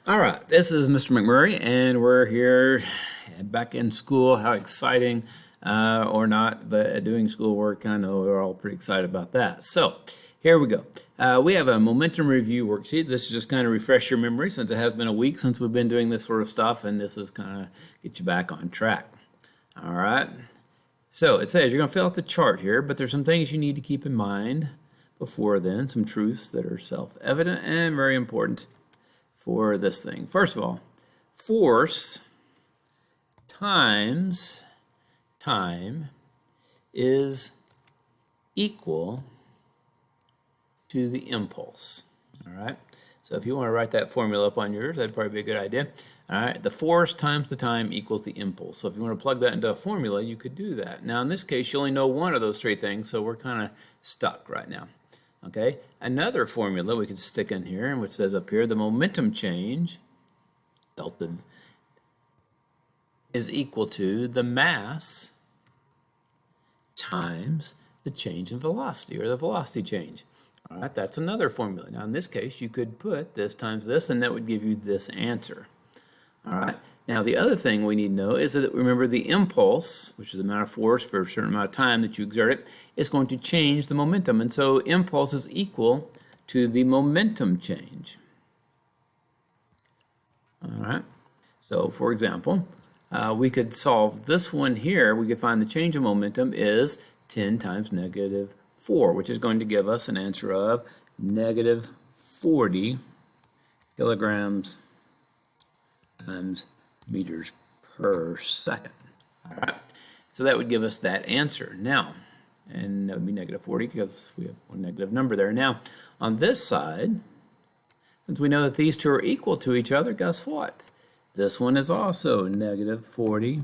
All right, this is Mr. McMurray, and we're here back in school. How exciting, or not, but doing schoolwork, I know we're all pretty excited about that. So, here we go. We have a momentum review worksheet. This is just kind of refresh your memory since it has been a week since we've been doing this sort of stuff, and this is kind of get you back on track. All right. So, it says you're going to fill out the chart here, but there's some things you need to keep in mind before then, some truths that are self-evident and very important for this thing. First of all, force times time is equal to the impulse. All right. So if you want to write that formula up on yours, that'd probably be a good idea. All right. The force times the time equals the impulse. So if you want to plug that into a formula, you could do that. Now in this case, you only know one of those three things, so we're kind of stuck right now. Okay, another formula we can stick in here, which says up here, the momentum change, delta, is equal to the mass times the change in velocity, or the velocity change. All right, that's another formula. Now, in this case, you could put this times this, and that would give you this answer. All right. Now, the other thing we need to know is that, remember, the impulse, which is the amount of force for a certain amount of time that you exert it, is going to change the momentum. And so impulse is equal to the momentum change. All right. So, for example, we could solve this one here. We could find the change of momentum is 10 times negative 4, which is going to give us an answer of negative 40 kilograms times meters per second. All right, so that would give us that answer. Now, and that would be negative 40 because we have one negative number there. Now, on this side, since we know that these two are equal to each other, guess what? This one is also negative 40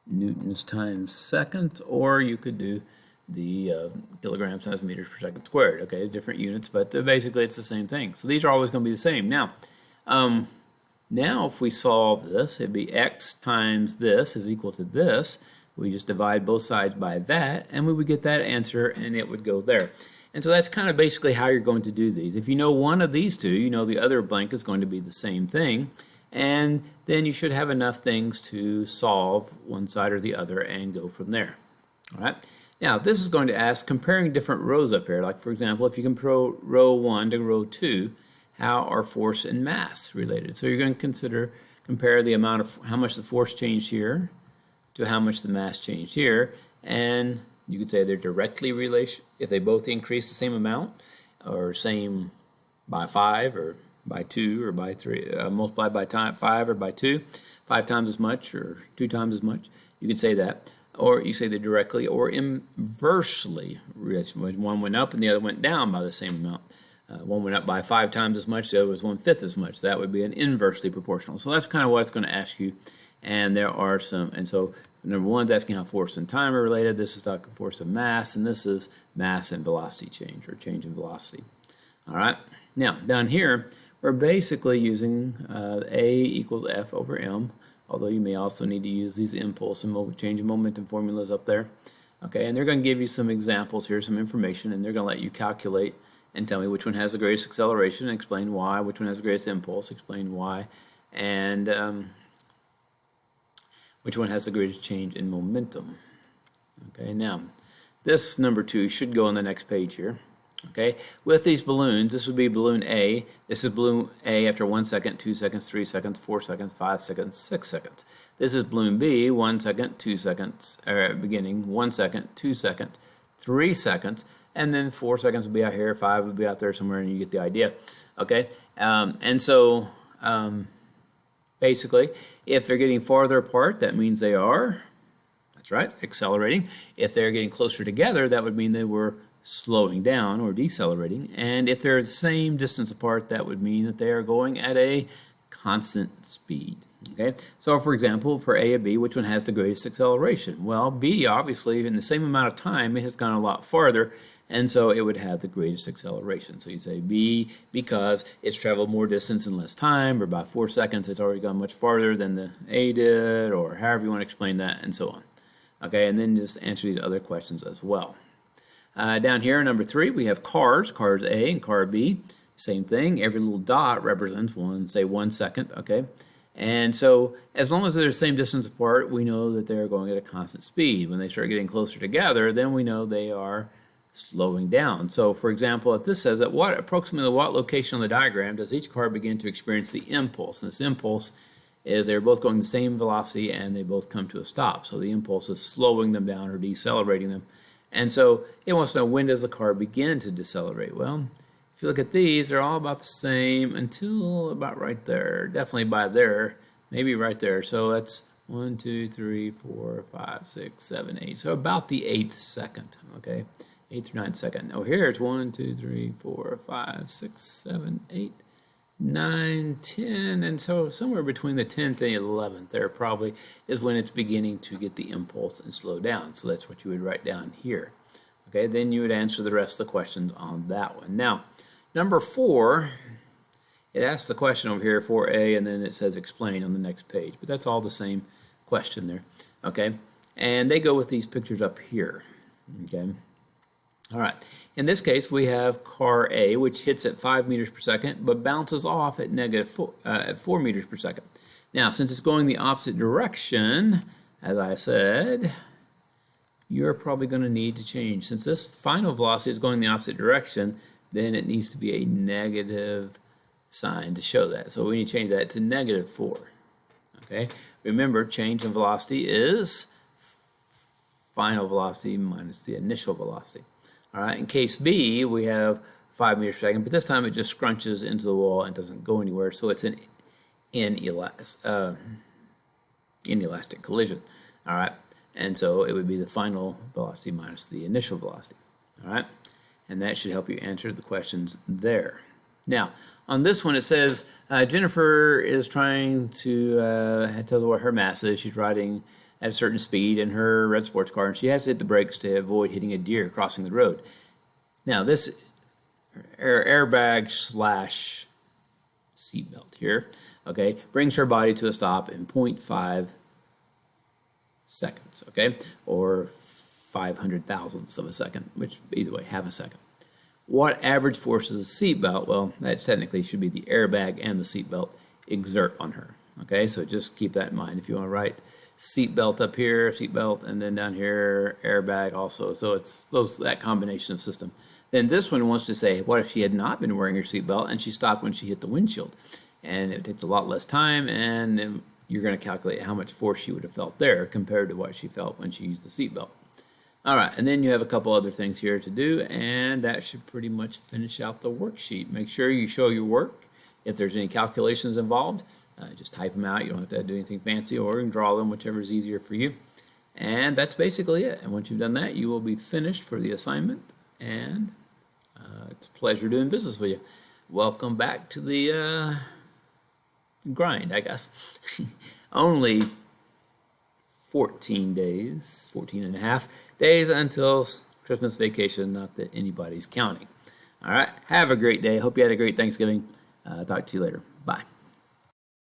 newtons times second, or you could do the kilograms times meters per second squared. Okay, different units, but basically it's the same thing. So these are always going to be the same. Now, if we solve this, it'd be x times this is equal to this. We just divide both sides by that, and we would get that answer, and it would go there. And so that's kind of basically how you're going to do these. If you know one of these two, you know the other blank is going to be the same thing, and then you should have enough things to solve one side or the other and go from there. All right. Now, this is going to ask comparing different rows up here. Like, for example, if you compare row 1 to row 2, how are force and mass related? So you're going to compare the amount of how much the force changed here to how much the mass changed here, and you could say they're directly related if they both increase the same amount, or same by 5 or by 2 or by 3, multiplied by 5 or by 2, 5 times as much or 2 times as much. You could say that, or you say they're directly or inversely related. One went up and the other went down by the same amount. One went up by 5 times as much, the other was 1/5 as much. That would be an inversely proportional. So that's kind of what it's going to ask you. And there are some, and so number 1 is asking how force and time are related. This is talking force and mass, and this is mass and velocity change, or change in velocity. All right. Now, down here, we're basically using A equals F over M, although you may also need to use these impulse and change in momentum formulas up there. Okay, and they're going to give you some examples here, some information, and they're going to let you calculate and tell me which one has the greatest acceleration, and explain why, which one has the greatest impulse, explain why, and which one has the greatest change in momentum. Okay, now, this number 2 should go on the next page here. Okay, with these balloons, this would be balloon A. This is balloon A after 1 second, 2 seconds, 3 seconds, 4 seconds, 5 seconds, 6 seconds. This is balloon B, 1 second, 2 seconds, beginning, 1 second, 2 seconds, 3 seconds, and then 4 seconds will be out here, 5 will be out there somewhere, and you get the idea. Okay, and so basically, if they're getting farther apart, that means they are, that's right, accelerating. If they're getting closer together, that would mean they were slowing down or decelerating. And if they're the same distance apart, that would mean that they are going at a constant speed. Okay, so for example, for A and B, which one has the greatest acceleration? Well, B, obviously, in the same amount of time, it has gone a lot farther, and so it would have the greatest acceleration. So you say B because it's traveled more distance in less time, or by 4 seconds, it's already gone much farther than the A did, or however you want to explain that, and so on. Okay, and then just answer these other questions as well. Down here, number 3, we have cars A and car B. Same thing, every little dot represents say 1 second, okay? And so as long as they're the same distance apart, we know that they're going at a constant speed. When they start getting closer together, then we know they are slowing down. So for example, if this says at approximately what location on the diagram does each car begin to experience the impulse? And this impulse is they're both going the same velocity and they both come to a stop. So the impulse is slowing them down or decelerating them. And so it wants to know, when does the car begin to decelerate? Well, if you look at these, they're all about the same until about right there. Definitely by there, maybe right there. So that's 1, 2, 3, 4, 5, 6, 7, 8. So about the 8th second, okay? 8th or 9th second. Now here it's 1, 2, 3, 4, 5, 6, 7, 8, 9, 10, and so somewhere between the 10th and 11th there probably is when it's beginning to get the impulse and slow down. So that's what you would write down here. Okay, then you would answer the rest of the questions on that one. Now, number 4, it asks the question over here, 4A, and then it says explain on the next page. But that's all the same question there. Okay, and they go with these pictures up here. Okay. All right, in this case we have car A, which hits at 5 meters per second but bounces off at at 4 meters per second. Now since it's going the opposite direction, as I said, you're probably going to need to change. Since this final velocity is going the opposite direction, then it needs to be a negative sign to show that. So we need to change that to -4. Okay, remember change in velocity is final velocity minus the initial velocity. All right, in case B, we have 5 meters per second, but this time it just scrunches into the wall and doesn't go anywhere, so it's an inelastic collision. All right, and so it would be the final velocity minus the initial velocity. All right, and that should help you answer the questions there. Now, on this one, it says Jennifer is trying to tell what her mass is. She's riding at a certain speed in her red sports car, and she has to hit the brakes to avoid hitting a deer crossing the road. Now, this airbag slash seatbelt here, okay, brings her body to a stop in 0.5 seconds, okay, or 500 thousandths of a second, which either way, half a second. What average force does the seatbelt, well, that technically should be the airbag and the seatbelt, exert on her, okay, so just keep that in mind if you want to write seatbelt up here, seatbelt, and then down here, airbag also. So it's that combination of system. Then this one wants to say, what if she had not been wearing her seatbelt and she stopped when she hit the windshield? And it takes a lot less time, and then you're going to calculate how much force she would have felt there compared to what she felt when she used the seatbelt. All right, and then you have a couple other things here to do, and that should pretty much finish out the worksheet. Make sure you show your work. If there's any calculations involved, just type them out. You don't have to do anything fancy, or you can draw them, whichever is easier for you. And that's basically it. And once you've done that, you will be finished for the assignment. And it's a pleasure doing business with you. Welcome back to the grind, I guess. Only 14 days, 14 and a half days until Christmas vacation, not that anybody's counting. All right, have a great day. Hope you had a great Thanksgiving. Talk to you later. Bye.